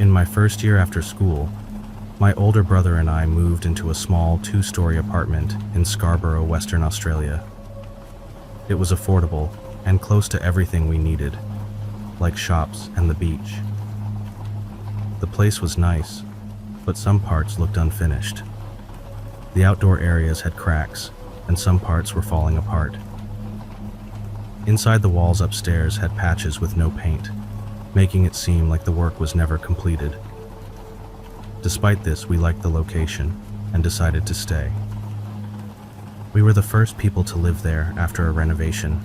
In my first year after school, my older brother and I moved into a small 2-story apartment in Scarborough, Western Australia. It was affordable and close to everything we needed, like shops and the beach. The place was nice, but some parts looked unfinished. The outdoor areas had cracks, and some parts were falling apart. Inside, the walls upstairs had patches with no paint, making it seem like the work was never completed. Despite this, we liked the location and decided to stay. We were the first people to live there after a renovation.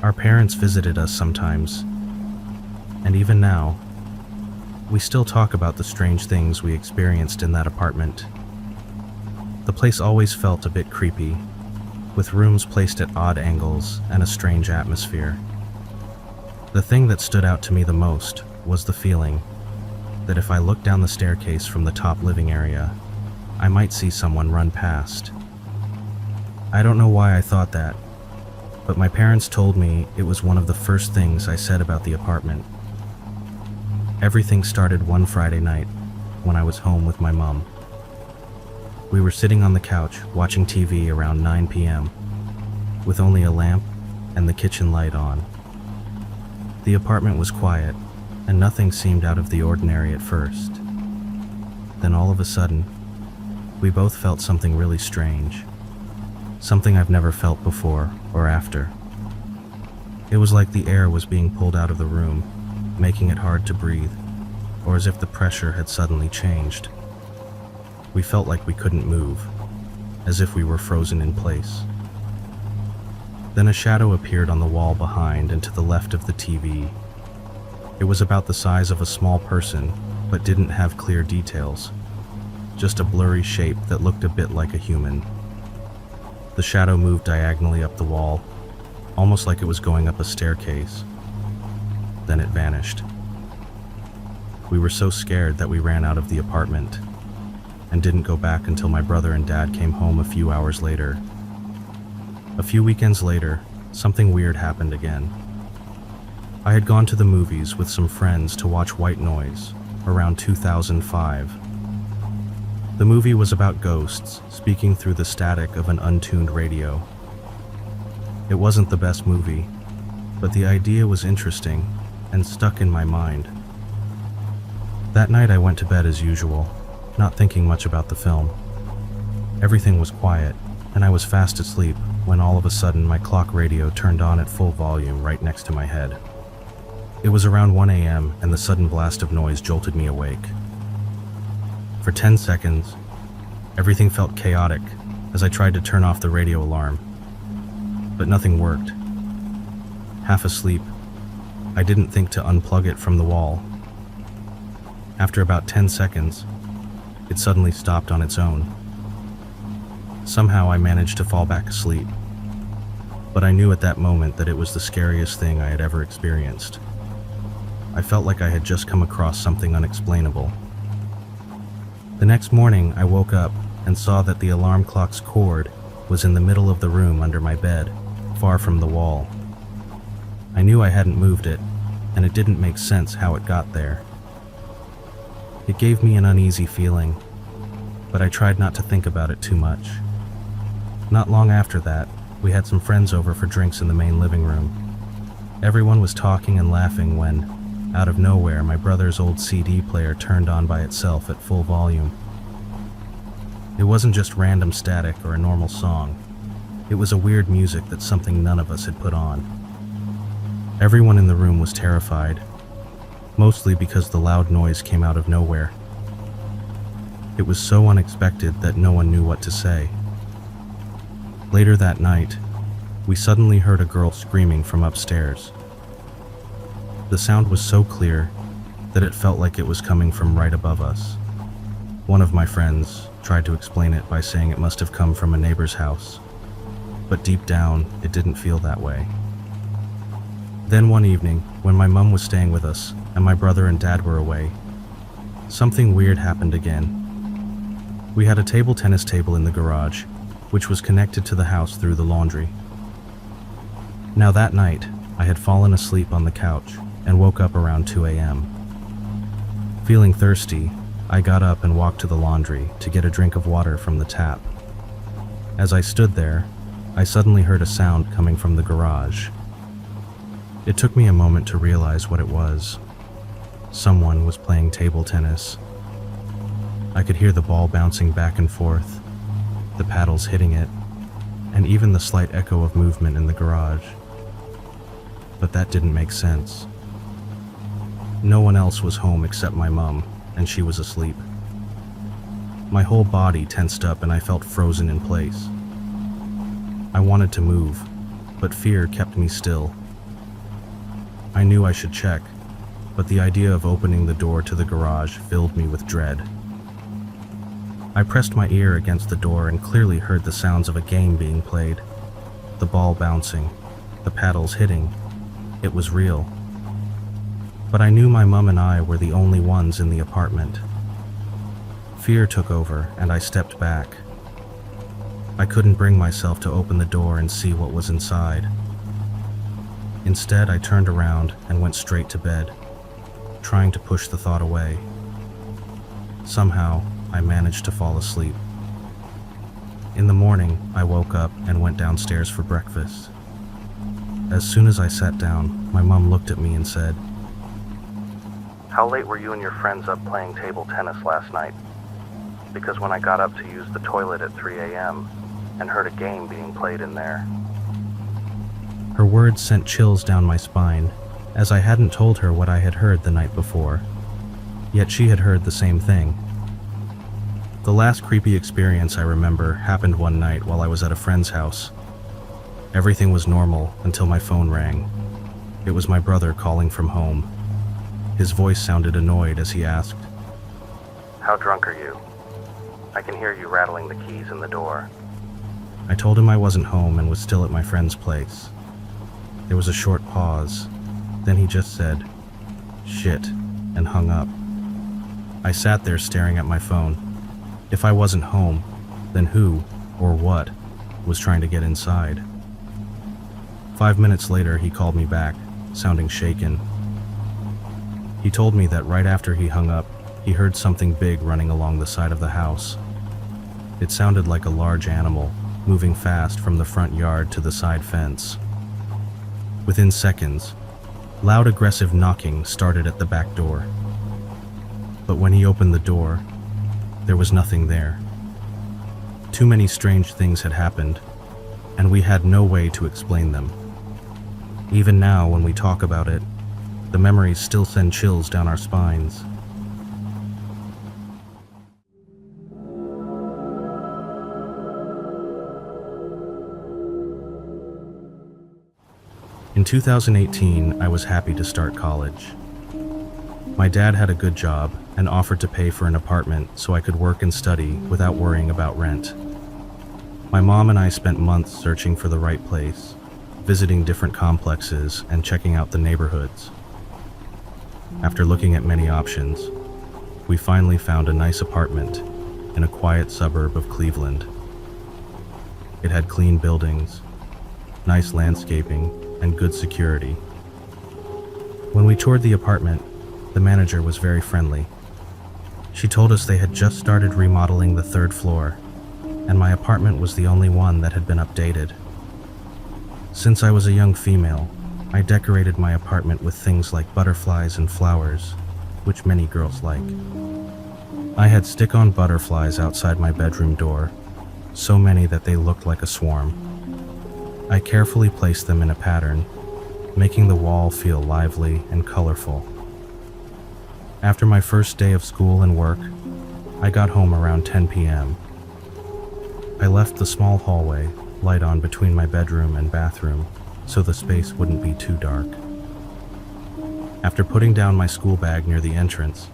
Our parents visited us sometimes, and even now, we still talk about the strange things we experienced in that apartment. The place always felt a bit creepy, with rooms placed at odd angles and a strange atmosphere. The thing that stood out to me the most was the feeling that if I looked down the staircase from the top living area, I might see someone run past. I don't know why I thought that, but my parents told me it was one of the first things I said about the apartment. Everything started one Friday night when I was home with my mom. We were sitting on the couch watching TV around 9 p.m. with only a lamp and the kitchen light on. The apartment was quiet and nothing seemed out of the ordinary at first. Then all of a sudden, we both felt something really strange. Something I've never felt before or after. It was like the air was being pulled out of the room, making it hard to breathe, or as if the pressure had suddenly changed. We felt like we couldn't move, as if we were frozen in place. Then a shadow appeared on the wall behind and to the left of the TV. It was about the size of a small person, but didn't have clear details. Just a blurry shape that looked a bit like a human. The shadow moved diagonally up the wall, almost like it was going up a staircase. Then it vanished. We were so scared that we ran out of the apartment and didn't go back until my brother and dad came home a few hours later. A few weekends later, something weird happened again. I had gone to the movies with some friends to watch White Noise around 2005. The movie was about ghosts speaking through the static of an untuned radio. It wasn't the best movie, but the idea was interesting and stuck in my mind. That night I went to bed as usual, not thinking much about the film. Everything was quiet, and I was fast asleep when all of a sudden my clock radio turned on at full volume right next to my head. It was around 1 a.m. and the sudden blast of noise jolted me awake. For 10 seconds, everything felt chaotic as I tried to turn off the radio alarm, but nothing worked. Half asleep, I didn't think to unplug it from the wall. After about 10 seconds, it suddenly stopped on its own. Somehow I managed to fall back asleep, but I knew at that moment that it was the scariest thing I had ever experienced. I felt like I had just come across something unexplainable. The next morning, I woke up and saw that the alarm clock's cord was in the middle of the room under my bed, far from the wall. I knew I hadn't moved it, and it didn't make sense how it got there. It gave me an uneasy feeling, but I tried not to think about it too much. Not long after that, we had some friends over for drinks in the main living room. Everyone was talking and laughing when, out of nowhere, my brother's old CD player turned on by itself at full volume. It wasn't just random static or a normal song. It was a weird music that's something none of us had put on. Everyone in the room was terrified, mostly because the loud noise came out of nowhere. It was so unexpected that no one knew what to say. Later that night, we suddenly heard a girl screaming from upstairs. The sound was so clear that it felt like it was coming from right above us. One of my friends tried to explain it by saying it must have come from a neighbor's house, but deep down, it didn't feel that way. Then one evening, when my mom was staying with us and my brother and dad were away, something weird happened again. We had a table tennis table in the garage, which was connected to the house through the laundry. Now that night, I had fallen asleep on the couch and woke up around 2 a.m. Feeling thirsty, I got up and walked to the laundry to get a drink of water from the tap. As I stood there, I suddenly heard a sound coming from the garage. It took me a moment to realize what it was. Someone was playing table tennis. I could hear the ball bouncing back and forth, the paddles hitting it, and even the slight echo of movement in the garage. But that didn't make sense. No one else was home except my mom, and she was asleep. My whole body tensed up and I felt frozen in place. I wanted to move, but fear kept me still. I knew I should check, but the idea of opening the door to the garage filled me with dread. I pressed my ear against the door and clearly heard the sounds of a game being played. The ball bouncing, the paddles hitting. It was real. But I knew my mom and I were the only ones in the apartment. Fear took over and I stepped back. I couldn't bring myself to open the door and see what was inside. Instead, I turned around and went straight to bed, trying to push the thought away. Somehow, I managed to fall asleep. In the morning, I woke up and went downstairs for breakfast. As soon as I sat down, my mom looked at me and said, "How late were you and your friends up playing table tennis last night? Because when I got up to use the toilet at 3 a.m. and heard a game being played in there." Her words sent chills down my spine, as I hadn't told her what I had heard the night before. Yet she had heard the same thing. The last creepy experience I remember happened one night while I was at a friend's house. Everything was normal until my phone rang. It was my brother calling from home. His voice sounded annoyed as he asked, "How drunk are you? I can hear you rattling the keys in the door." I told him I wasn't home and was still at my friend's place. There was a short pause. Then he just said, "Shit," and hung up. I sat there staring at my phone. If I wasn't home, then who, or what, was trying to get inside? 5 minutes later, he called me back, sounding shaken. He told me that right after he hung up, he heard something big running along the side of the house. It sounded like a large animal, moving fast from the front yard to the side fence. Within seconds, loud aggressive knocking started at the back door. But when he opened the door, there was nothing there. Too many strange things had happened, and we had no way to explain them. Even now, when we talk about it, the memories still send chills down our spines. In 2018, I was happy to start college. My dad had a good job and offered to pay for an apartment so I could work and study without worrying about rent. My mom and I spent months searching for the right place, visiting different complexes and checking out the neighborhoods. After looking at many options, we finally found a nice apartment in a quiet suburb of Cleveland. It had clean buildings, nice landscaping, and good security. When we toured the apartment, the manager was very friendly. She told us they had just started remodeling the 3rd floor, and my apartment was the only one that had been updated. Since I was a young female, I decorated my apartment with things like butterflies and flowers, which many girls like. I had stick-on butterflies outside my bedroom door, so many that they looked like a swarm. I carefully placed them in a pattern, making the wall feel lively and colorful. After my first day of school and work, I got home around 10 p.m. I left the small hallway, light on between my bedroom and bathroom, so the space wouldn't be too dark. After putting down my school bag near the entrance,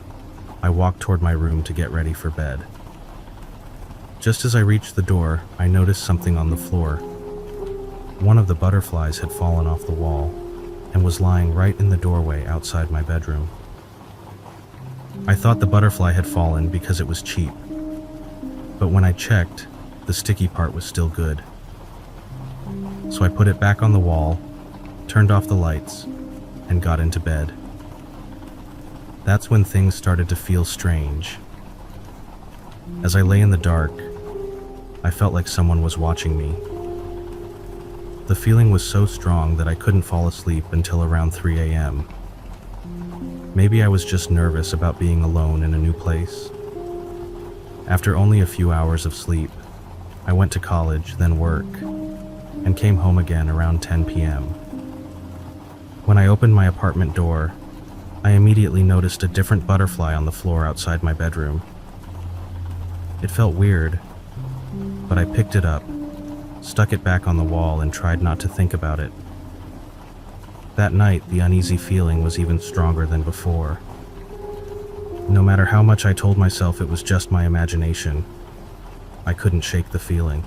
I walked toward my room to get ready for bed. Just as I reached the door, I noticed something on the floor. One of the butterflies had fallen off the wall and was lying right in the doorway outside my bedroom. I thought the butterfly had fallen because it was cheap, but when I checked, the sticky part was still good. So I put it back on the wall, turned off the lights, and got into bed. That's when things started to feel strange. As I lay in the dark, I felt like someone was watching me. The feeling was so strong that I couldn't fall asleep until around 3 a.m. Maybe I was just nervous about being alone in a new place. After only a few hours of sleep, I went to college, then work, and came home again around 10 p.m. When I opened my apartment door, I immediately noticed a different butterfly on the floor outside my bedroom. It felt weird, but I picked it up, stuck it back on the wall, and tried not to think about it. That night, the uneasy feeling was even stronger than before. No matter how much I told myself it was just my imagination, I couldn't shake the feeling.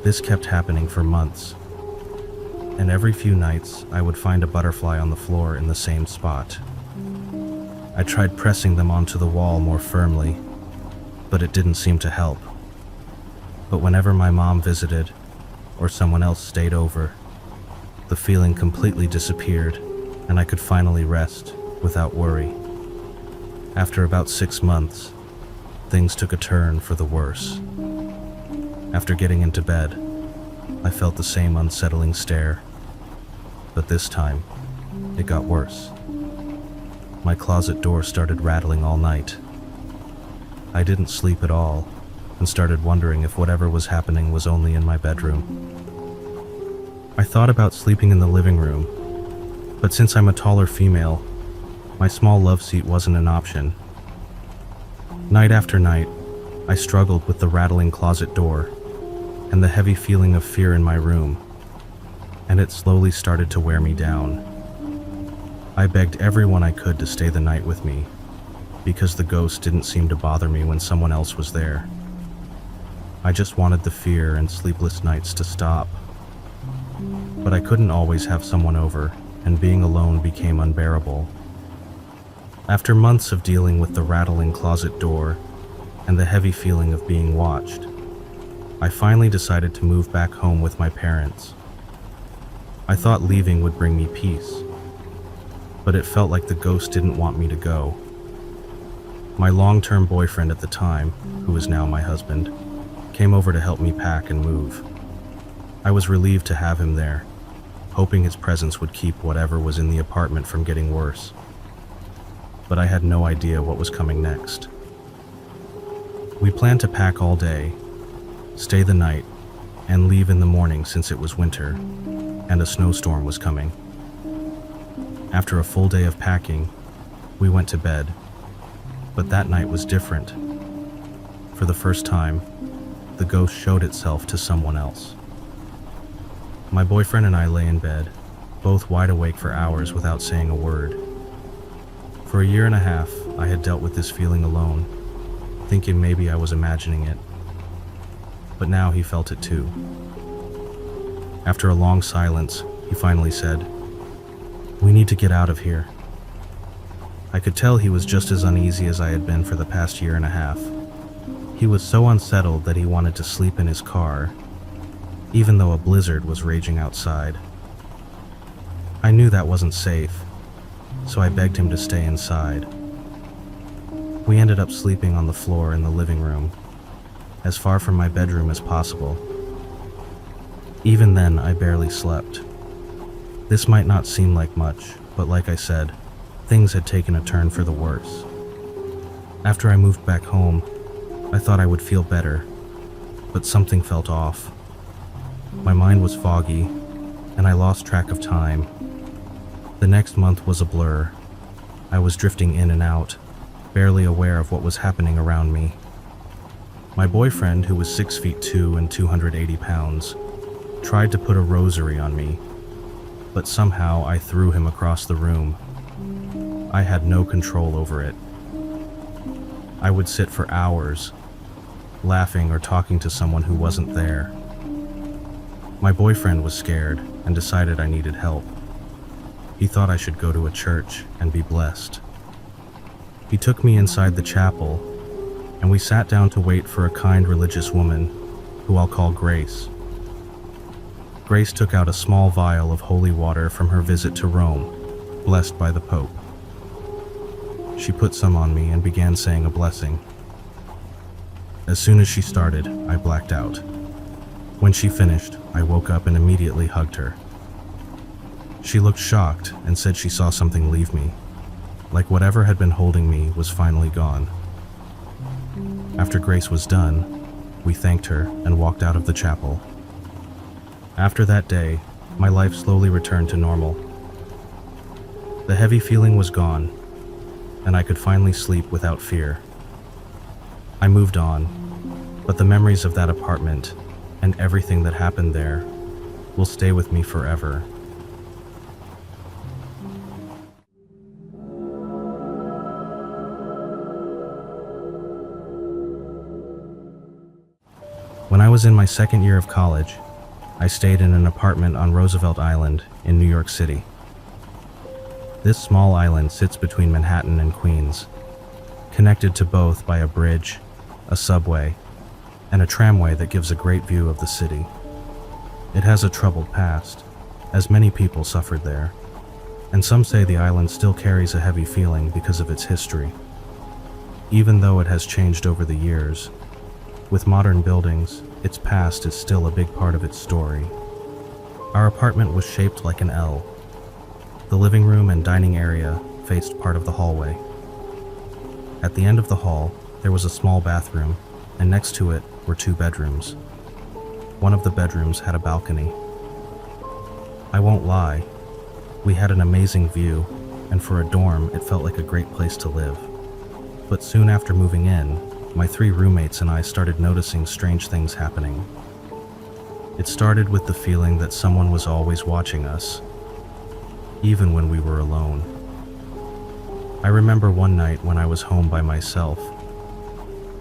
This kept happening for months, and every few nights I would find a butterfly on the floor in the same spot. I tried pressing them onto the wall more firmly, but it didn't seem to help. But whenever my mom visited, or someone else stayed over, the feeling completely disappeared, and I could finally rest without worry. After about 6 months, things took a turn for the worse. After getting into bed, I felt the same unsettling stare, but this time, it got worse. My closet door started rattling all night. I didn't sleep at all, and started wondering if whatever was happening was only in my bedroom. I thought about sleeping in the living room, but since I'm a taller female, my small love seat wasn't an option. Night after night, I struggled with the rattling closet door and the heavy feeling of fear in my room, and it slowly started to wear me down. I begged everyone I could to stay the night with me, because the ghost didn't seem to bother me when someone else was there. I just wanted the fear and sleepless nights to stop. But I couldn't always have someone over, and being alone became unbearable. After months of dealing with the rattling closet door and the heavy feeling of being watched, I finally decided to move back home with my parents. I thought leaving would bring me peace, but it felt like the ghost didn't want me to go. My long-term boyfriend at the time, who is now my husband, came over to help me pack and move. I was relieved to have him there, hoping his presence would keep whatever was in the apartment from getting worse. But I had no idea what was coming next. We planned to pack all day, stay the night, and leave in the morning since it was winter, and a snowstorm was coming. After a full day of packing, we went to bed, but that night was different. For the first time, the ghost showed itself to someone else. My boyfriend and I lay in bed, both wide awake for hours without saying a word. For a year and a half, I had dealt with this feeling alone, thinking maybe I was imagining it. But now he felt it too. After a long silence, he finally said, "We need to get out of here." I could tell he was just as uneasy as I had been for the past year and a half. He was so unsettled that he wanted to sleep in his car, even though a blizzard was raging outside. I knew that wasn't safe, so I begged him to stay inside. We ended up sleeping on the floor in the living room, as far from my bedroom as possible. Even then, I barely slept. This might not seem like much, but like I said, things had taken a turn for the worse. After I moved back home, I thought I would feel better, but something felt off. My mind was foggy, and I lost track of time. The next month was a blur. I was drifting in and out, barely aware of what was happening around me. My boyfriend, who was 6'2" and 280 pounds, tried to put a rosary on me, but somehow I threw him across the room. I had no control over it. I would sit for hours, laughing or talking to someone who wasn't there. My boyfriend was scared and decided I needed help. He thought I should go to a church and be blessed. He took me inside the chapel, and we sat down to wait for a kind religious woman, who I'll call Grace. Grace took out a small vial of holy water from her visit to Rome, blessed by the Pope. She put some on me and began saying a blessing. As soon as she started, I blacked out. When she finished, I woke up and immediately hugged her. She looked shocked and said she saw something leave me, like whatever had been holding me was finally gone. After Grace was done, we thanked her and walked out of the chapel. After that day, my life slowly returned to normal. The heavy feeling was gone, and I could finally sleep without fear. I moved on, but the memories of that apartment and everything that happened there will stay with me forever. When I was in my second year of college, I stayed in an apartment on Roosevelt Island in New York City. This small island sits between Manhattan and Queens, connected to both by a bridge, a subway, and a tramway that gives a great view of the city. It has a troubled past, as many people suffered there, and some say the island still carries a heavy feeling because of its history. Even though it has changed over the years, with modern buildings, its past is still a big part of its story. Our apartment was shaped like an L. The living room and dining area faced part of the hallway. At the end of the hall, there was a small bathroom, and next to it were 2 bedrooms. One of the bedrooms had a balcony. I won't lie, we had an amazing view, and for a dorm, it felt like a great place to live. But soon after moving in, my 3 roommates and I started noticing strange things happening. It started with the feeling that someone was always watching us, even when we were alone. I remember one night when I was home by myself,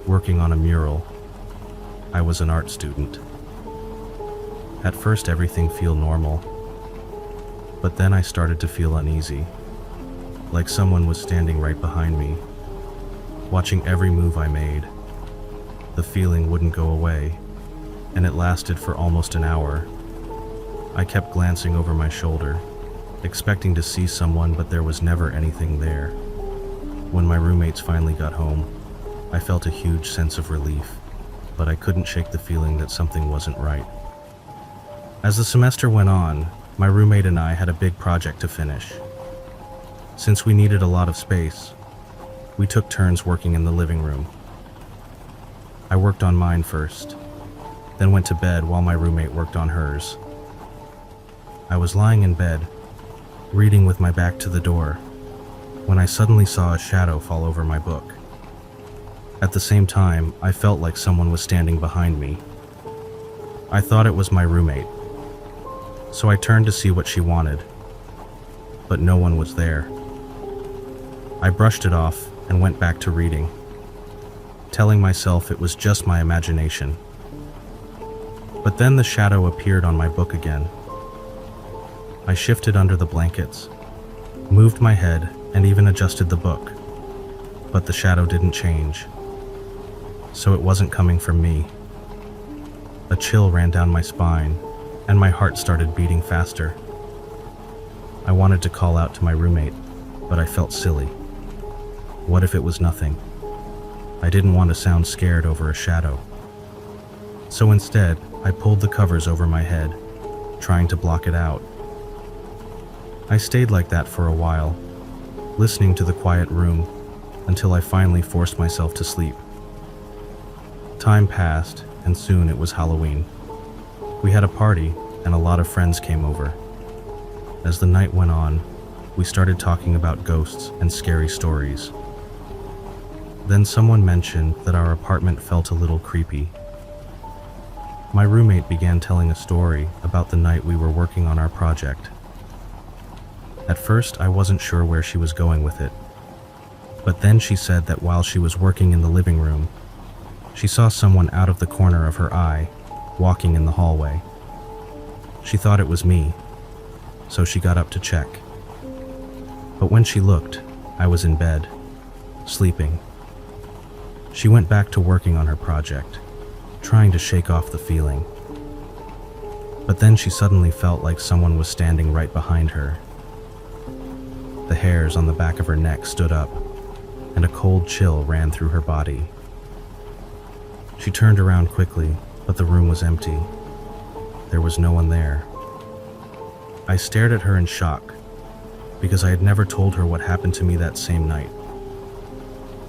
working on a mural. I was an art student. At first everything felt normal, but then I started to feel uneasy, like someone was standing right behind me, watching every move I made. The feeling wouldn't go away, and it lasted for almost an hour. I kept glancing over my shoulder, expecting to see someone, but there was never anything there. When my roommates finally got home, I felt a huge sense of relief, but I couldn't shake the feeling that something wasn't right. As the semester went on, my roommate and I had a big project to finish. Since we needed a lot of space, we took turns working in the living room. I worked on mine first, then went to bed while my roommate worked on hers. I was lying in bed, reading with my back to the door, when I suddenly saw a shadow fall over my book. At the same time, I felt like someone was standing behind me. I thought it was my roommate, so I turned to see what she wanted, but no one was there. I brushed it off and went back to reading, telling myself it was just my imagination. But then the shadow appeared on my book again. I shifted under the blankets, moved my head, and even adjusted the book, but the shadow didn't change. So it wasn't coming from me. A chill ran down my spine, and my heart started beating faster. I wanted to call out to my roommate, but I felt silly. What if it was nothing? I didn't want to sound scared over a shadow. So instead, I pulled the covers over my head, trying to block it out. I stayed like that for a while, listening to the quiet room, until I finally forced myself to sleep. Time passed, and soon it was Halloween. We had a party, and a lot of friends came over. As the night went on, we started talking about ghosts and scary stories. Then someone mentioned that our apartment felt a little creepy. My roommate began telling a story about the night we were working on our project. At first, I wasn't sure where she was going with it, but then she said that while she was working in the living room, she saw someone out of the corner of her eye, walking in the hallway. She thought it was me, so she got up to check. But when she looked, I was in bed, sleeping. She went back to working on her project, trying to shake off the feeling. But then she suddenly felt like someone was standing right behind her. The hairs on the back of her neck stood up, and a cold chill ran through her body. She turned around quickly, but the room was empty. There was no one there. I stared at her in shock, because I had never told her what happened to me that same night.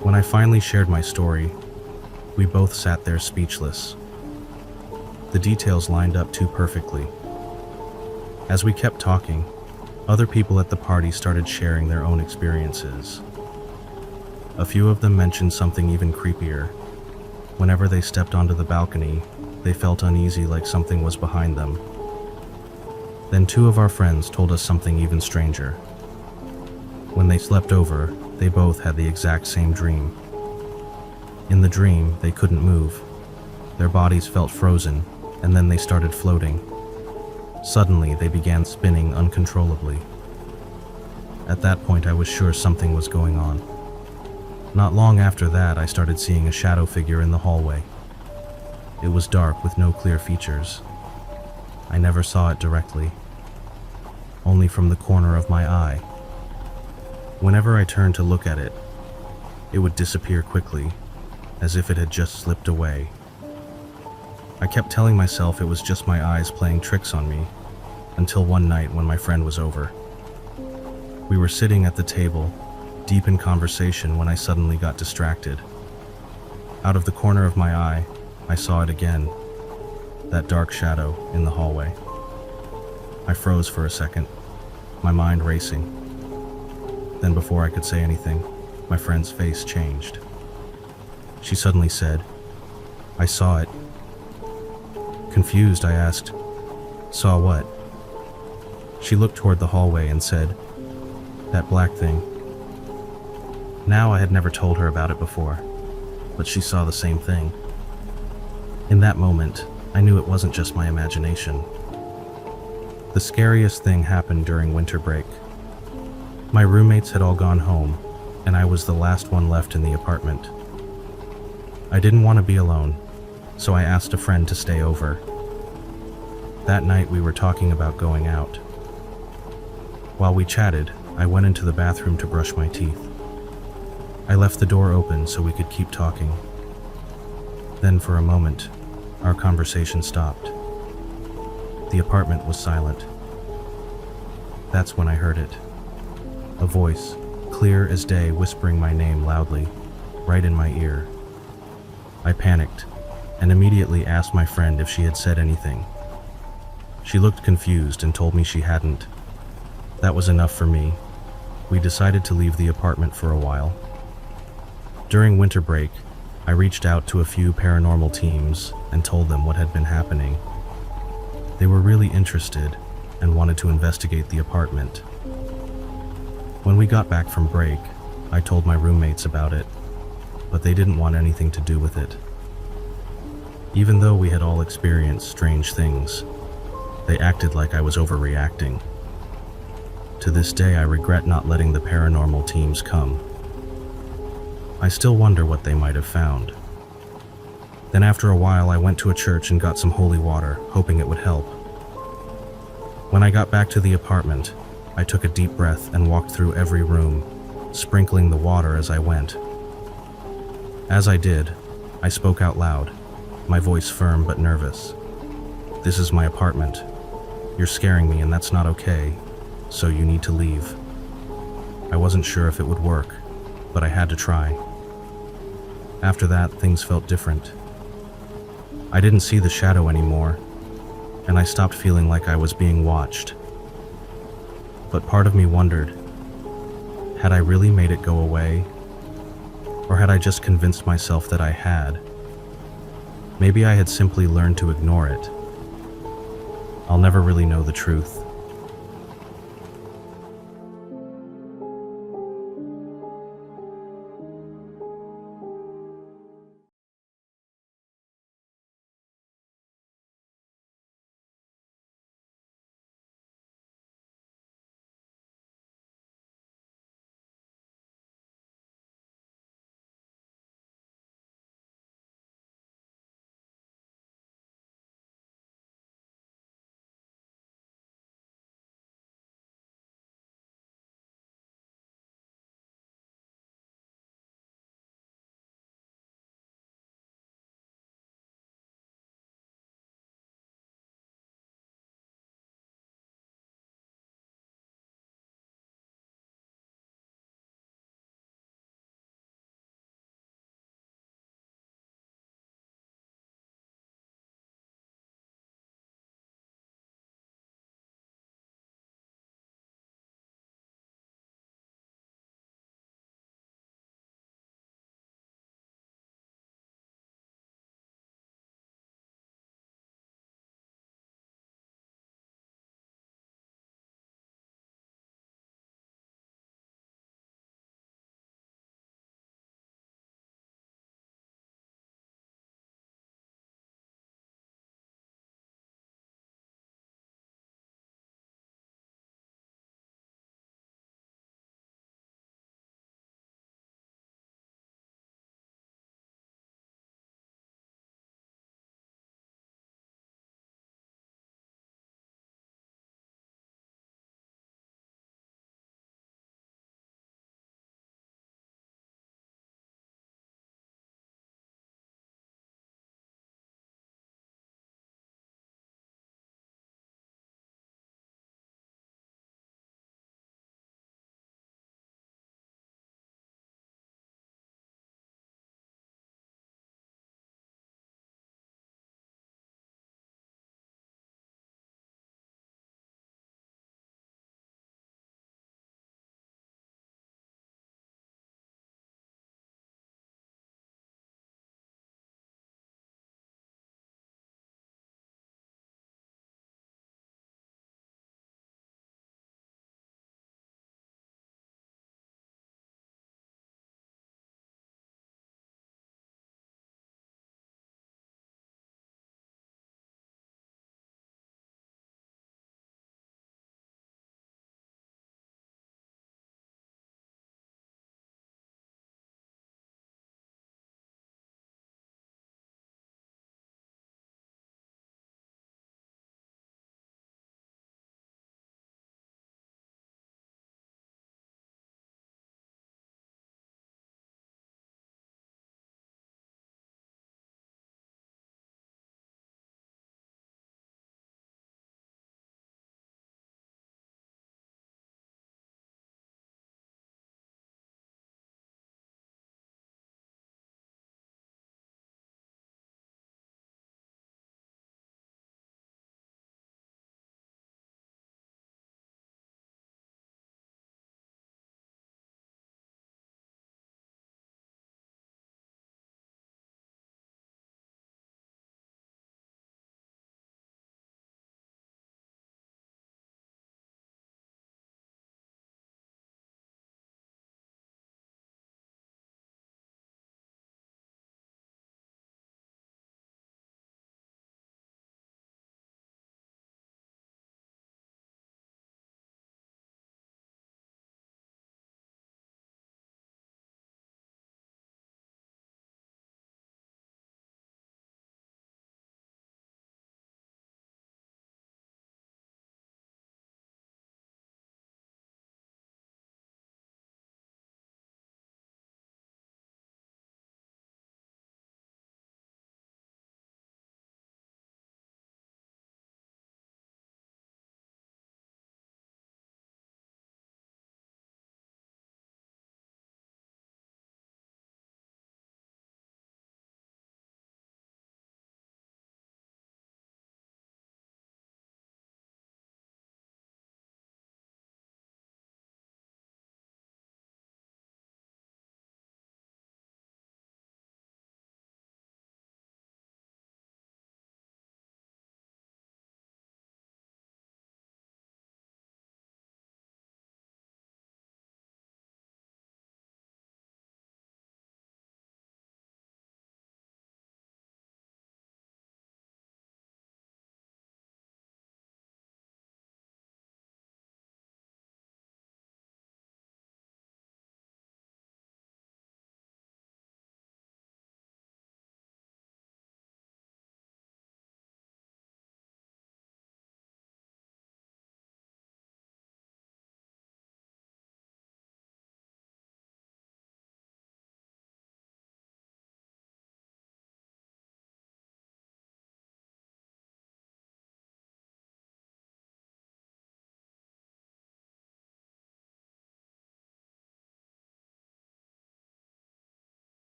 When I finally shared my story, we both sat there speechless. The details lined up too perfectly. As we kept talking, other people at the party started sharing their own experiences. A few of them mentioned something even creepier. Whenever they stepped onto the balcony, they felt uneasy, like something was behind them. Then two of our friends told us something even stranger. When they slept over, they both had the exact same dream. In the dream, they couldn't move. Their bodies felt frozen, and then they started floating. Suddenly, they began spinning uncontrollably. At that point, I was sure something was going on. Not long after that, I started seeing a shadow figure in the hallway. It was dark with no clear features. I never saw it directly, only from the corner of my eye. Whenever I turned to look at it, it would disappear quickly, as if it had just slipped away. I kept telling myself it was just my eyes playing tricks on me, until one night when my friend was over. We were sitting at the table, deep in conversation, when I suddenly got distracted. Out of the corner of my eye, I saw it again, that dark shadow in the hallway. I froze for a second, my mind racing. Then before I could say anything, my friend's face changed. She suddenly said, "I saw it." Confused, I asked, "Saw what?" She looked toward the hallway and said, "That black thing." Now I had never told her about it before, but she saw the same thing. In that moment, I knew it wasn't just my imagination. The scariest thing happened during winter break. My roommates had all gone home, and I was the last one left in the apartment. I didn't want to be alone, so I asked a friend to stay over. That night we were talking about going out. While we chatted, I went into the bathroom to brush my teeth. I left the door open so we could keep talking. Then for a moment, our conversation stopped. The apartment was silent. That's when I heard it. A voice, clear as day, whispering my name loudly, right in my ear. I panicked and immediately asked my friend if she had said anything. She looked confused and told me she hadn't. That was enough for me. We decided to leave the apartment for a while. During winter break, I reached out to a few paranormal teams and told them what had been happening. They were really interested and wanted to investigate the apartment. When we got back from break, I told my roommates about it, but they didn't want anything to do with it. Even though we had all experienced strange things, they acted like I was overreacting. To this day, I regret not letting the paranormal teams come. I still wonder what they might have found. Then after a while, I went to a church and got some holy water, hoping it would help. When I got back to the apartment, I took a deep breath and walked through every room, sprinkling the water as I went. As I did, I spoke out loud, my voice firm but nervous. "This is my apartment. You're scaring me, and that's not okay, so you need to leave." I wasn't sure if it would work, but I had to try. After that, things felt different. I didn't see the shadow anymore, and I stopped feeling like I was being watched. But part of me wondered, had I really made it go away? Or had I just convinced myself that I had? Maybe I had simply learned to ignore it. I'll never really know the truth.